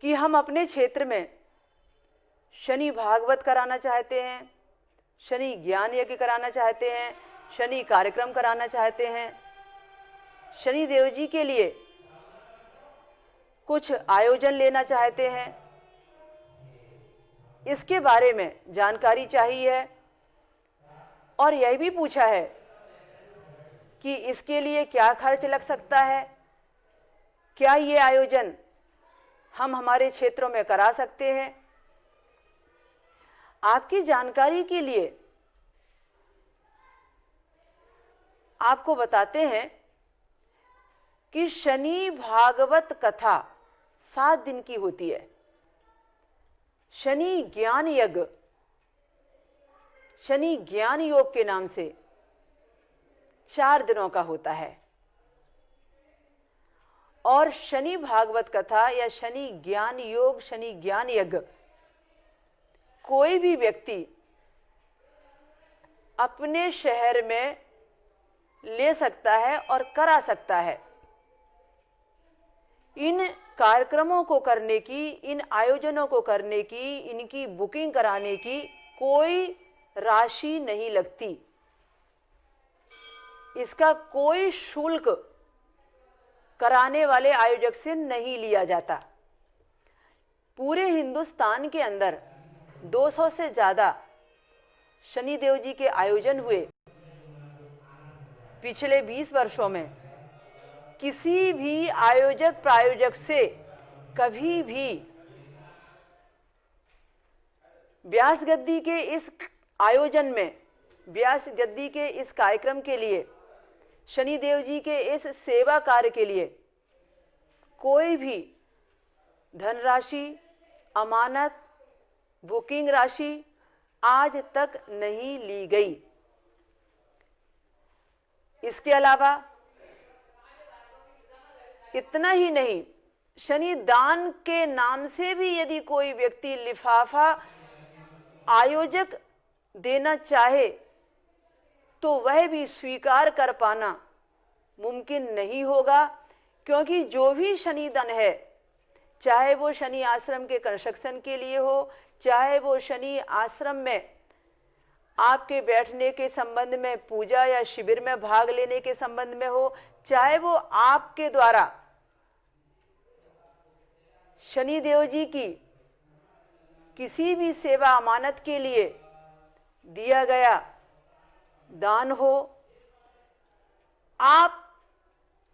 कि हम अपने क्षेत्र में शनि भागवत कराना चाहते हैं, शनि ज्ञान यज्ञ कराना चाहते हैं, शनि कार्यक्रम कराना चाहते हैं, शनि देव जी के लिए कुछ आयोजन लेना चाहते हैं, इसके बारे में जानकारी चाहिए है। और यह भी पूछा है कि इसके लिए क्या खर्च लग सकता है, क्या ये आयोजन हम हमारे क्षेत्रों में करा सकते हैं। आपकी जानकारी के लिए आपको बताते हैं कि शनि भागवत कथा 7 दिन की होती है। शनि ज्ञान यज्ञ, शनि ज्ञान योग के नाम से 4 दिनों का होता है। और शनि भागवत कथा या शनि ज्ञान योग, शनि ज्ञान यज्ञ कोई भी व्यक्ति अपने शहर में ले सकता है और करा सकता है। इन कार्यक्रमों को करने की, इन आयोजनों को करने की, इनकी बुकिंग कराने की कोई राशि नहीं लगती, इसका कोई शुल्क कराने वाले आयोजक से नहीं लिया जाता। पूरे हिंदुस्तान के अंदर 200 से ज्यादा शनिदेव जी के आयोजन हुए पिछले 20 वर्षों में। किसी भी आयोजक प्रायोजक से कभी भी व्यास गद्दी के इस आयोजन में, व्यास गद्दी के इस कार्यक्रम के लिए, शनिदेव जी के इस सेवा कार्य के लिए कोई भी धनराशि, अमानत, बुकिंग राशि आज तक नहीं ली गई। इसके अलावा इतना ही नहीं, शनि दान के नाम से भी यदि कोई व्यक्ति लिफाफा आयोजक देना चाहे तो वह भी स्वीकार कर पाना मुमकिन नहीं होगा, क्योंकि जो भी शनि दान है, चाहे वो शनि आश्रम के कंस्ट्रक्शन के लिए हो, चाहे वो शनि आश्रम में आपके बैठने के संबंध में, पूजा या शिविर में भाग लेने के संबंध में हो, चाहे वो आपके द्वारा शनि देव जी की किसी भी सेवा अमानत के लिए दिया गया दान हो, आप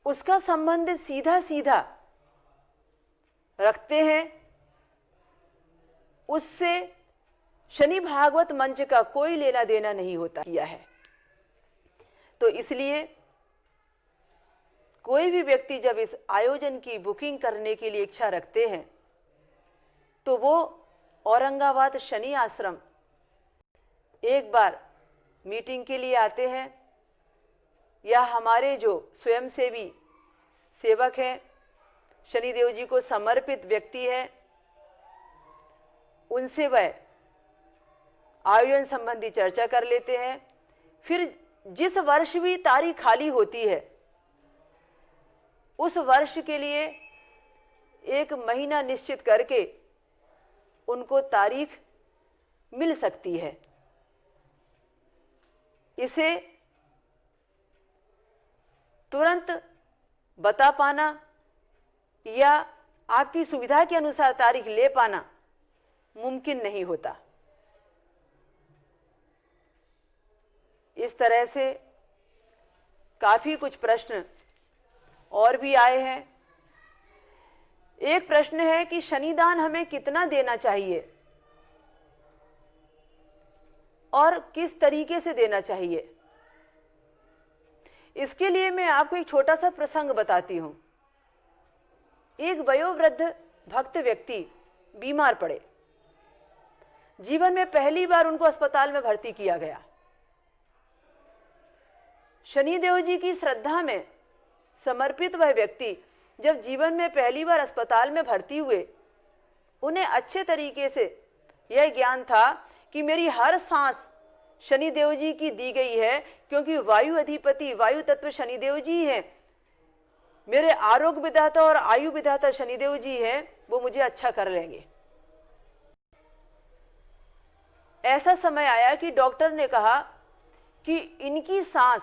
उसका संबंध सीधा सीधा रखते हैं, उससे शनि भागवत मंच का कोई लेना देना नहीं होता किया है। तो इसलिए कोई भी व्यक्ति जब इस आयोजन की बुकिंग करने के लिए इच्छा रखते हैं तो वो औरंगाबाद शनि आश्रम एक बार मीटिंग के लिए आते हैं, या हमारे जो स्वयंसेवी सेवक हैं, शनिदेव जी को समर्पित व्यक्ति है, उनसे वह आयोजन संबंधी चर्चा कर लेते हैं। फिर जिस वर्ष भी तारीख खाली होती है उस वर्ष के लिए 1 महीना निश्चित करके उनको तारीख मिल सकती है। इसे तुरंत बता पाना या आपकी सुविधा के अनुसार तारीख ले पाना मुमकिन नहीं होता। इस तरह से काफी कुछ प्रश्न और भी आए हैं। एक प्रश्न है कि शनिदान हमें कितना देना चाहिए और किस तरीके से देना चाहिए। इसके लिए मैं आपको एक छोटा सा प्रसंग बताती हूं। एक वयोवृद्ध भक्त व्यक्ति बीमार पड़े, जीवन में पहली बार उनको अस्पताल में भर्ती किया गया। शनिदेव जी की श्रद्धा में समर्पित वह व्यक्ति जब जीवन में पहली बार अस्पताल में भर्ती हुए, उन्हें अच्छे तरीके से यह ज्ञान था कि मेरी हर सांस शनिदेव जी की दी गई है, क्योंकि वायु अधिपति, वायु तत्व शनिदेव जी हैं। मेरे आरोग्य विधाता और आयु विधाता शनिदेव जी हैं, वो मुझे अच्छा कर लेंगे। ऐसा समय आया कि डॉक्टर ने कहा कि इनकी सांस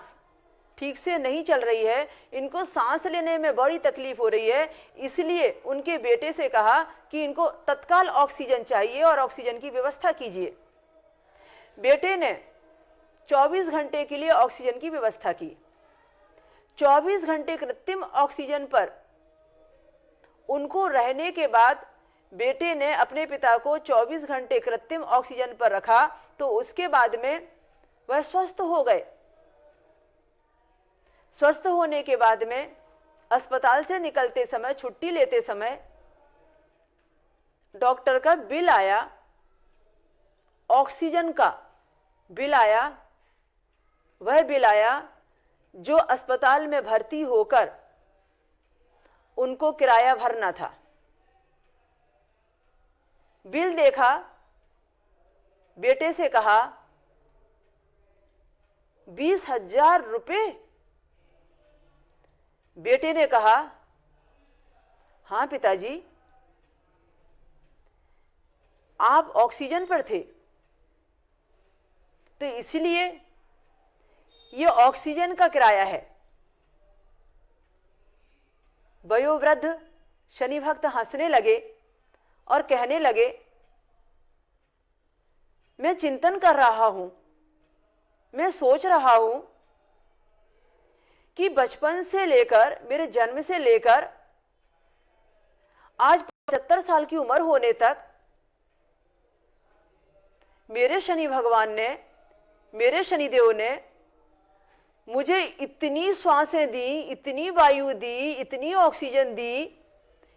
ठीक से नहीं चल रही है, इनको सांस लेने में बड़ी तकलीफ हो रही है, इसलिए उनके बेटे से कहा कि इनको तत्काल ऑक्सीजन चाहिए और ऑक्सीजन की व्यवस्था कीजिए। बेटे ने 24 घंटे के लिए ऑक्सीजन की व्यवस्था की। 24 घंटे कृत्रिम ऑक्सीजन पर उनको रहने के बाद बेटे ने अपने पिता को 24 घंटे कृत्रिम ऑक्सीजन पर रखा, तो उसके बाद में वह स्वस्थ हो गए। स्वस्थ होने के बाद में अस्पताल से निकलते समय, छुट्टी लेते समय डॉक्टर का बिल आया, ऑक्सीजन का बिल आया। वह बिल आया जो अस्पताल में भर्ती होकर उनको किराया भरना था। बिल देखा, बेटे से कहा 20,000 रुपये। बेटे ने कहा, हाँ पिताजी, आप ऑक्सीजन पर थे तो इसलिए ये ऑक्सीजन का किराया है। वयोवृद्ध शनि भक्त हंसने लगे और कहने लगे, मैं चिंतन कर रहा हूं, मैं सोच रहा हूं कि बचपन से लेकर, मेरे जन्म से लेकर आज 75 साल की उम्र होने तक मेरे शनि भगवान ने, मेरे शनिदेव ने मुझे इतनी श्वासें दी, इतनी वायु दी, इतनी ऑक्सीजन दी,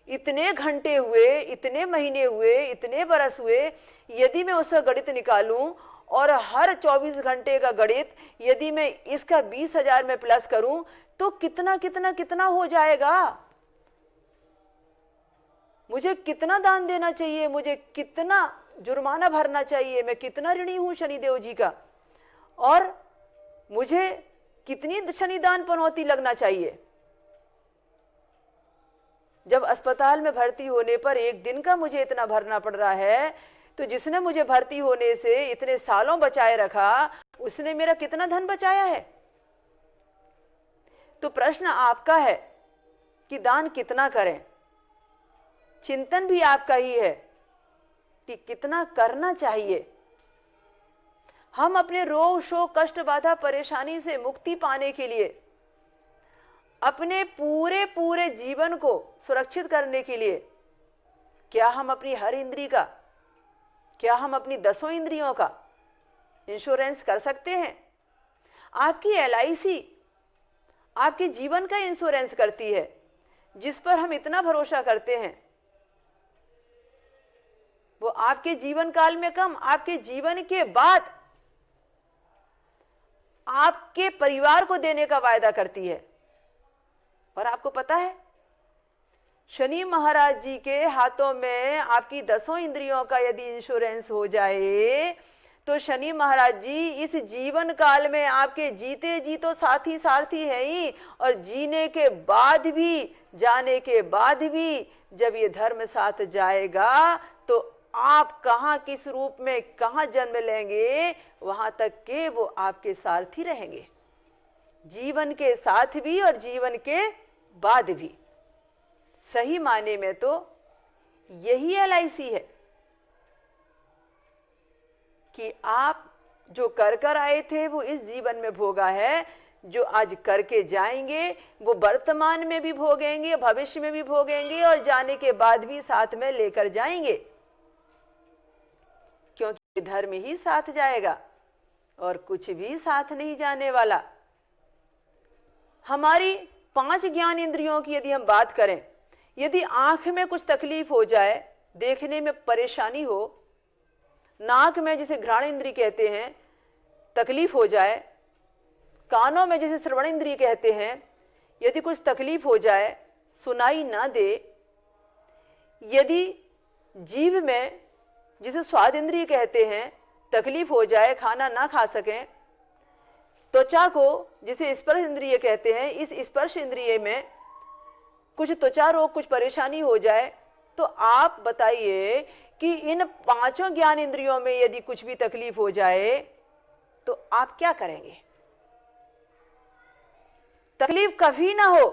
इतने घंटे हुए, इतने महीने हुए, इतने बरस हुए। यदि मैं उसका गणित निकालूं और हर 24 घंटे का गणित यदि मैं इसका 20,000 में प्लस करूं तो कितना कितना कितना हो जाएगा। मुझे कितना दान देना चाहिए, मुझे कितना जुर्माना भरना चाहिए, मैं कितना ऋणी हूं शनिदेव जी का, और मुझे कितनी शनिदान पनौती लगना चाहिए। जब अस्पताल में भर्ती होने पर एक दिन का मुझे इतना भरना पड़ रहा है, तो जिसने मुझे भर्ती होने से इतने सालों बचाए रखा, उसने मेरा कितना धन बचाया है। तो प्रश्न आपका है कि दान कितना करें। चिंतन भी आपका ही है कि कितना करना चाहिए। हम अपने रोग, शोक, कष्ट, बाधा, परेशानी से मुक्ति पाने के लिए, अपने पूरे पूरे जीवन को सुरक्षित करने के लिए, क्या हम अपनी हर इंद्रिय का, क्या हम अपनी 10 इंद्रियों का इंश्योरेंस कर सकते हैं? आपकी LIC आपके जीवन का इंश्योरेंस करती है, जिस पर हम इतना भरोसा करते हैं। वो आपके जीवन काल में कम, आपके जीवन के बाद आपके परिवार को देने का वायदा करती है। और आपको पता है, शनि महाराज जी के हाथों में आपकी 10 इंद्रियों का यदि इंश्योरेंस हो जाए तो शनि महाराज जी इस जीवन काल में आपके जीते जी तो साथी सारथी है ही, और जीने के बाद भी, जाने के बाद भी जब ये धर्म साथ जाएगा तो आप कहां, किस रूप में, कहां जन्म लेंगे, वहां तक के वो आपके सारथी रहेंगे, जीवन के साथ भी और जीवन के बाद भी। सही माने में तो यही LIC है कि आप जो कर कर आए थे वो इस जीवन में भोगा है, जो आज करके जाएंगे वो वर्तमान में भी भोगेंगे, भविष्य में भी भोगेंगे, और जाने के बाद भी साथ में लेकर जाएंगे, क्योंकि धर्म ही साथ जाएगा और कुछ भी साथ नहीं जाने वाला। हमारी 5 ज्ञान इंद्रियों की यदि हम बात करें, यदि आंख में कुछ तकलीफ हो जाए, देखने में परेशानी हो, नाक में जिसे घ्राण इंद्रिय कहते हैं तकलीफ हो जाए, कानों में जिसे श्रवण इंद्रिय कहते हैं यदि कुछ तकलीफ हो जाए, सुनाई ना दे, यदि जीभ में जिसे स्वाद इंद्रिय कहते हैं तकलीफ हो जाए, खाना ना खा सकें, त्वचा को जिसे स्पर्श इंद्रिय कहते हैं, इस स्पर्श इंद्रिय में कुछ त्वचा रोग, कुछ परेशानी हो जाए, तो आप बताइए कि इन पांचों ज्ञान इंद्रियों में यदि कुछ भी तकलीफ हो जाए तो आप क्या करेंगे? तकलीफ कभी ना हो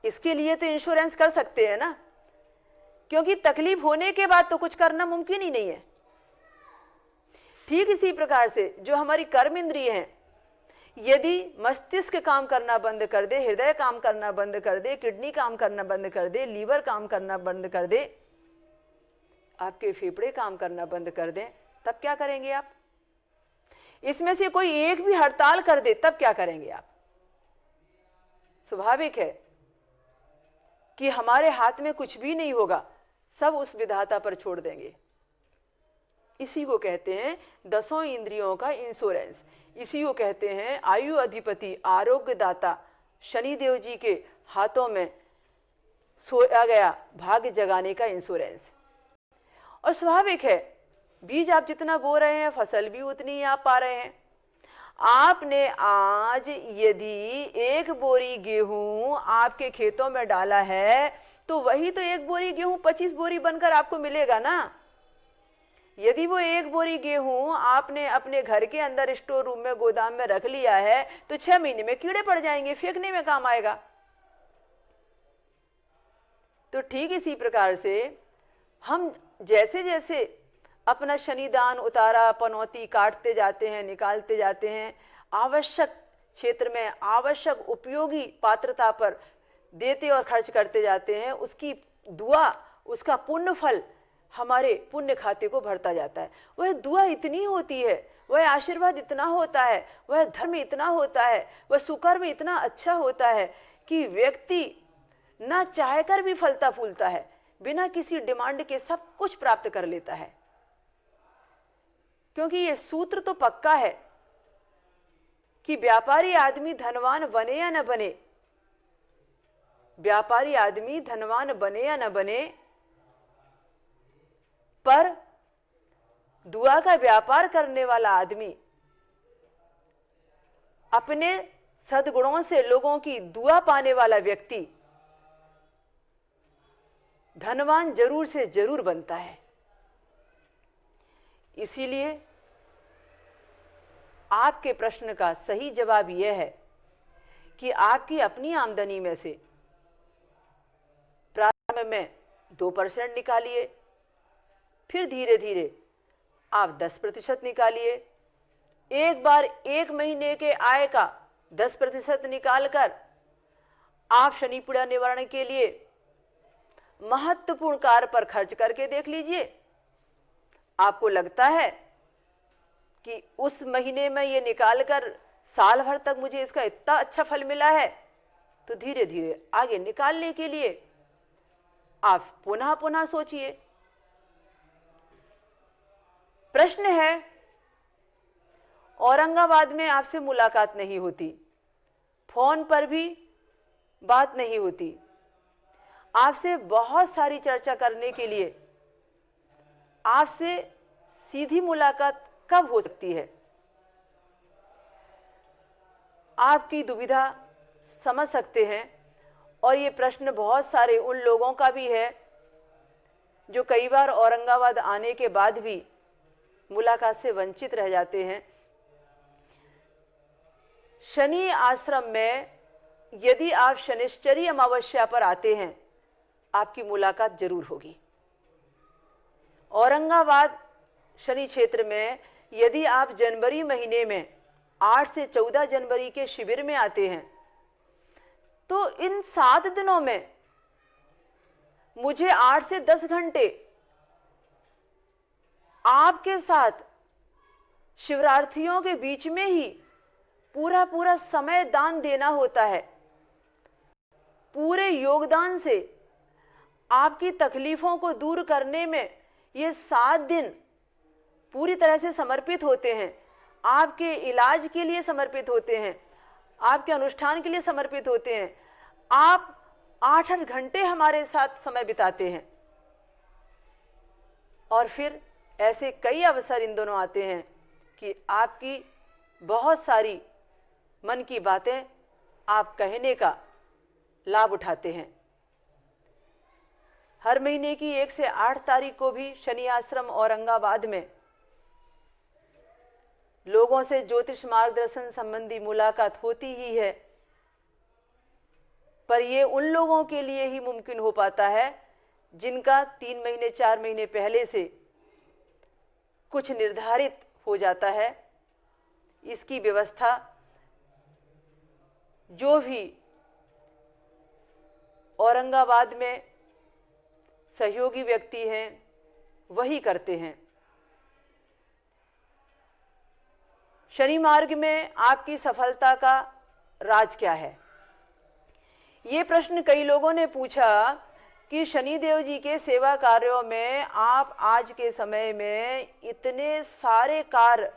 इसके लिए तो इंश्योरेंस कर सकते हैं ना, क्योंकि तकलीफ होने के बाद तो कुछ करना मुमकिन ही नहीं है। ठीक इसी प्रकार से जो हमारी कर्म इंद्रिय हैं, यदि मस्तिष्क काम करना बंद कर दे, हृदय काम करना बंद कर दे, किडनी काम करना बंद कर दे, लीवर काम करना बंद कर दे, आपके फेफड़े काम करना बंद कर दें, तब क्या करेंगे आप? इसमें से कोई एक भी हड़ताल कर दे, तब क्या करेंगे आप? स्वाभाविक है कि हमारे हाथ में कुछ भी नहीं होगा, सब उस विधाता पर छोड़ देंगे। इसी को कहते हैं दसों इंद्रियों का इंश्योरेंस। इसी को कहते हैं आयु अधिपति आरोग्य दाता शनिदेव जी के हाथों में सोया गया भाग्य जगाने का इंश्योरेंस। और स्वाभाविक है, बीज आप जितना बो रहे हैं फसल भी उतनी ही आप पा रहे हैं। आपने आज यदि 1 बोरी गेहूं आपके खेतों में डाला है तो वही तो 1 बोरी गेहूं 25 बोरी बनकर आपको मिलेगा ना। यदि वो 1 बोरी गेहूं आपने अपने घर के अंदर स्टोर रूम में गोदाम में रख लिया है तो 6 महीने में कीड़े पड़ जाएंगे, फेंकने में काम आएगा। तो ठीक इसी प्रकार से हम जैसे जैसे अपना शनिदान उतारा पनौती काटते जाते हैं, निकालते जाते हैं, आवश्यक क्षेत्र में आवश्यक उपयोगी पात्रता पर देते और खर्च करते जाते हैं, उसकी दुआ, उसका पुण्य फल हमारे पुण्य खाते को भरता जाता है। वह दुआ इतनी होती है, वह आशीर्वाद इतना होता है, वह धर्म इतना होता है, वह सुकर्म इतना अच्छा होता है कि व्यक्ति ना चाहकर भी फलता फूलता है, बिना किसी डिमांड के सब कुछ प्राप्त कर लेता है। क्योंकि ये सूत्र तो पक्का है कि व्यापारी आदमी धनवान बने या न बने, व्यापारी आदमी धनवान बने या न बने, पर दुआ का व्यापार करने वाला आदमी अपने सद्गुणों से लोगों की दुआ पाने वाला व्यक्ति धनवान जरूर से जरूर बनता है। इसीलिए आपके प्रश्न का सही जवाब यह है कि आपकी अपनी आमदनी में से प्रारंभ में 2% निकालिए, फिर धीरे धीरे आप 10% निकालिए। एक बार 1 महीने के आय का 10% निकालकर आप शनि पीड़ा निवारण के लिए महत्वपूर्ण कार्य पर खर्च करके देख लीजिए। आपको लगता है कि उस महीने में ये निकालकर साल भर तक मुझे इसका इतना अच्छा फल मिला है, तो धीरे धीरे आगे निकालने के लिए आप पुनः पुनः सोचिए। प्रश्न है, औरंगाबाद में आपसे मुलाकात नहीं होती, फोन पर भी बात नहीं होती, आपसे बहुत सारी चर्चा करने के लिए आपसे सीधी मुलाकात कब हो सकती है? आपकी दुविधा समझ सकते हैं। और ये प्रश्न बहुत सारे उन लोगों का भी है जो कई बार औरंगाबाद आने के बाद भी मुलाकात से वंचित रह जाते हैं। शनि आश्रम में यदि आप शनिश्चरी अमावस्या पर आते हैं, आपकी मुलाकात जरूर होगी। औरंगाबाद शनि क्षेत्र में यदि आप जनवरी महीने में 8 से 14 जनवरी के शिविर में आते हैं, तो इन 7 दिनों में मुझे 8 से 10 घंटे आपके साथ शिवरार्थियों के बीच में ही पूरा पूरा समय दान देना होता है। पूरे योगदान से आपकी तकलीफों को दूर करने में ये 7 दिन पूरी तरह से समर्पित होते हैं। आपके इलाज के लिए समर्पित होते हैं, आपके अनुष्ठान के लिए समर्पित होते हैं। आप 8-8 घंटे हमारे साथ समय बिताते हैं। और फिर ऐसे कई अवसर इन दोनों आते हैं कि आपकी बहुत सारी मन की बातें आप कहने का लाभ उठाते हैं। हर महीने की 1 से 8 तारीख को भी शनि आश्रम औरंगाबाद में लोगों से ज्योतिष मार्गदर्शन संबंधी मुलाकात होती ही है, पर ये उन लोगों के लिए ही मुमकिन हो पाता है जिनका 3 महीने 4 महीने पहले से कुछ निर्धारित हो जाता है। इसकी व्यवस्था जो भी औरंगाबाद में सहयोगी व्यक्ति हैं वही करते हैं। शनि मार्ग में आपकी सफलता का राज क्या है? ये प्रश्न कई लोगों ने पूछा कि शनिदेव जी के सेवा कार्यों में आप आज के समय में इतने सारे कार्य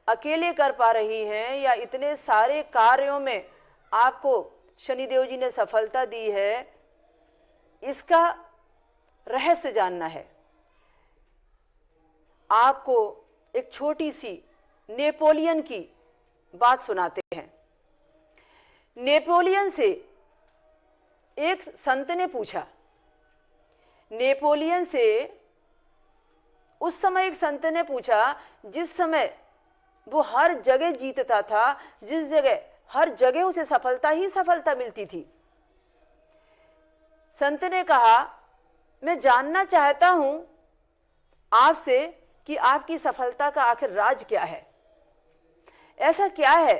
अकेले कर पा रही हैं, या इतने सारे कार्यों में आपको शनिदेव जी ने सफलता दी है, इसका रहस्य जानना है। आपको एक छोटी सी नेपोलियन की बात सुनाते हैं। नेपोलियन से एक संत ने पूछा, नेपोलियन से उस समय एक संत ने पूछा जिस समय वो हर जगह जीतता था, जिस जगह हर जगह उसे सफलता ही सफलता मिलती थी। संत ने कहा, मैं जानना चाहता हूं आपसे कि आपकी सफलता का आखिर राज क्या है? ऐसा क्या है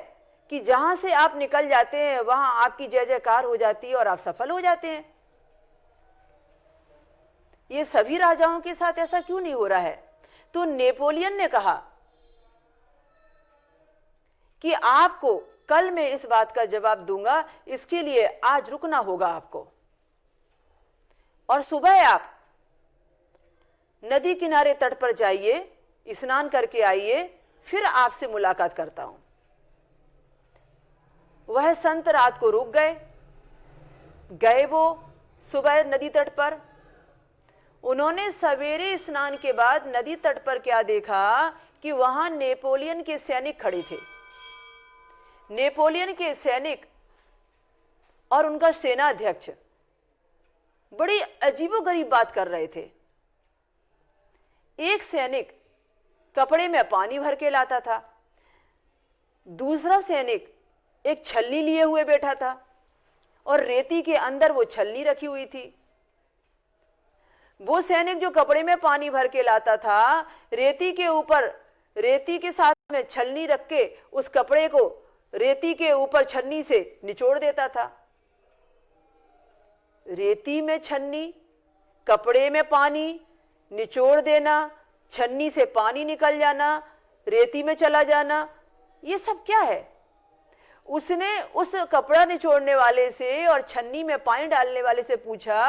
कि जहां से आप निकल जाते हैं वहां आपकी जय जयकार हो जाती है और आप सफल हो जाते हैं? ये सभी राजाओं के साथ ऐसा क्यों नहीं हो रहा है? तो नेपोलियन ने कहा कि आपको कल मैं इस बात का जवाब दूंगा, इसके लिए आज रुकना होगा आपको, और सुबह आप नदी किनारे तट पर जाइए, स्नान करके आइए, फिर आपसे मुलाकात करता हूं। वह संत रात को रुक गए वो सुबह नदी तट पर। उन्होंने सवेरे स्नान के बाद नदी तट पर क्या देखा कि वहां नेपोलियन के सैनिक खड़े थे। नेपोलियन के सैनिक और उनका सेना अध्यक्ष बड़ी अजीबोगरीब बात कर रहे थे। एक सैनिक कपड़े में पानी भर के लाता था, दूसरा सैनिक एक छलनी लिए हुए बैठा था और रेती के अंदर वो छलनी रखी हुई थी। वो सैनिक जो कपड़े में पानी भर के लाता था, रेती के ऊपर रेती के साथ में छलनी रख के उस कपड़े को रेती के ऊपर छन्नी से निचोड़ देता था। रेती में छन्नी, कपड़े में पानी, निचोड़ देना, छन्नी से पानी निकल जाना, रेती में चला जाना, ये सब क्या है? उसने उस कपड़ा निचोड़ने वाले से और छन्नी में पानी डालने वाले से पूछा,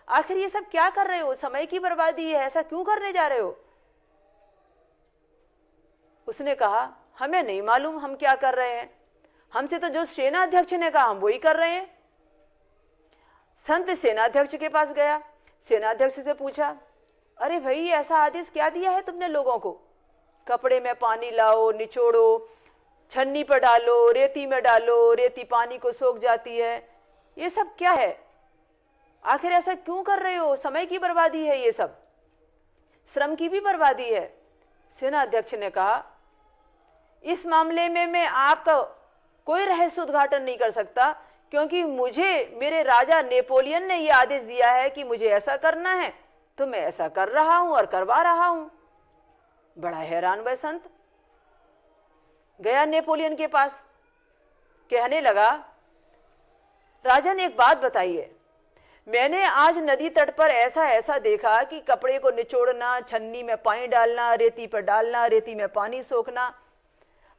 आखिर ये सब क्या कर रहे हो? समय की बर्बादी है, ऐसा क्यों करने जा रहे हो? उसने कहा, हमें नहीं मालूम हम क्या कर रहे हैं, हमसे तो जो सेनाध्यक्ष ने कहा हम वही कर रहे हैं। संत सेनाध्यक्ष के पास गया, सेनाध्यक्ष से पूछा, अरे भाई ऐसा आदेश क्या दिया है तुमने लोगों को? कपड़े में पानी लाओ, निचोड़ो, छन्नी पर डालो, रेती में डालो, रेती पानी को सोख जाती है, ये सब क्या है? आखिर ऐसा क्यों कर रहे हो? समय की बर्बादी है, ये सब श्रम की भी बर्बादी है। सेनाध्यक्ष ने कहा, इस मामले में मैं आपका कोई रहस्य उद्घाटन नहीं कर सकता, क्योंकि मुझे मेरे राजा नेपोलियन ने यह आदेश दिया है कि मुझे ऐसा करना है, तो मैं ऐसा कर रहा हूं और करवा रहा हूं। बड़ा हैरान वह संत गया नेपोलियन के पास, कहने लगा, राजन एक बात बताइए, मैंने आज नदी तट पर ऐसा ऐसा देखा कि कपड़े को निचोड़ना, छन्नी में पानी डालना, रेती पर डालना, रेती में पानी सोखना,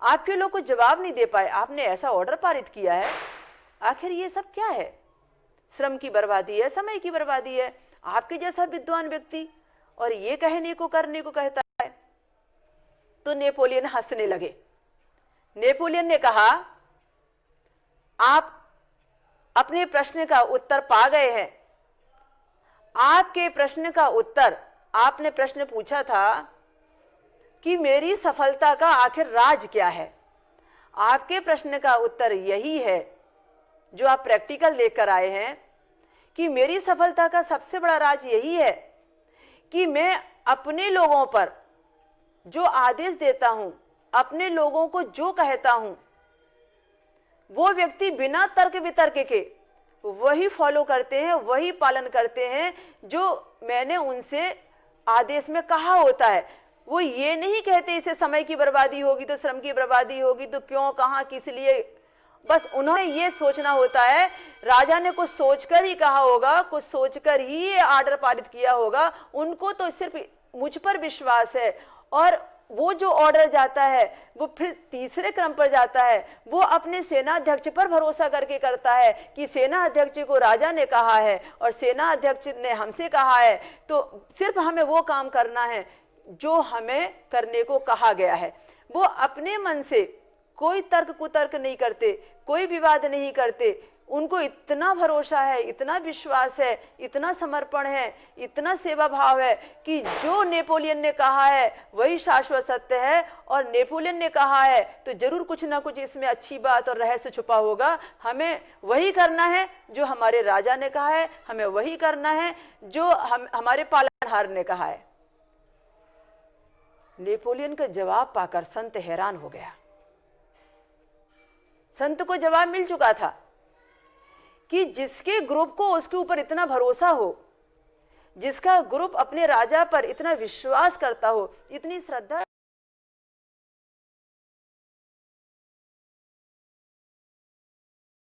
आपके लोग को जवाब नहीं दे पाए, आपने ऐसा ऑर्डर पारित किया है, आखिर ये सब क्या है? श्रम की बर्बादी है, समय की बर्बादी है। आपके जैसा विद्वान व्यक्ति और ये कहने को करने को कहता है। तो नेपोलियन हंसने लगे। नेपोलियन ने कहा, आप अपने प्रश्न का उत्तर पा गए हैं। आपके प्रश्न का उत्तर, आपने प्रश्न पूछा था कि मेरी सफलता का आखिर राज क्या है। आपके प्रश्न का उत्तर यही है जो आप प्रैक्टिकल लेकर आए हैं कि मेरी सफलता का सबसे बड़ा राज यही है कि मैं अपने लोगों पर जो आदेश देता हूं, अपने लोगों को जो कहता हूं, वो व्यक्ति बिना तर्क वितर्क के वही फॉलो करते हैं, वही पालन करते हैं जो मैंने उनसे आदेश में कहा होता है। वो ये नहीं कहते इसे समय की बर्बादी होगी तो श्रम की बर्बादी होगी तो क्यों, कहां, किस लिए। बस उन्होंने ये सोचना होता है, राजा ने कुछ सोचकर ही कहा होगा, कुछ सोचकर ही ये आर्डर पारित किया होगा। उनको तो सिर्फ मुझ पर विश्वास है और वो जो ऑर्डर जाता है वो फिर तीसरे क्रम पर जाता है। वो अपने सेना अध्यक्ष पर भरोसा करके करता है कि सेना अध्यक्ष को राजा ने कहा है और सेना अध्यक्ष ने हमसे कहा है, तो सिर्फ हमें वो काम करना है जो हमें करने को कहा गया है। वो अपने मन से कोई तर्क कुतर्क नहीं करते, कोई विवाद नहीं करते। उनको इतना भरोसा है, इतना विश्वास है, इतना समर्पण है, इतना सेवा भाव है कि जो नेपोलियन ने कहा है वही शाश्वत सत्य है। और नेपोलियन ने कहा है तो जरूर कुछ ना कुछ इसमें अच्छी बात और रहस्य छुपा होगा। हमें वही करना है जो हमारे राजा ने कहा है, हमें वही करना है जो हमारे पालनहार ने कहा है। नेपोलियन का जवाब पाकर संत हैरान हो गया। संत को जवाब मिल चुका था कि जिसके ग्रुप को उसके ऊपर इतना भरोसा हो, जिसका ग्रुप अपने राजा पर इतना विश्वास करता हो, इतनी श्रद्धा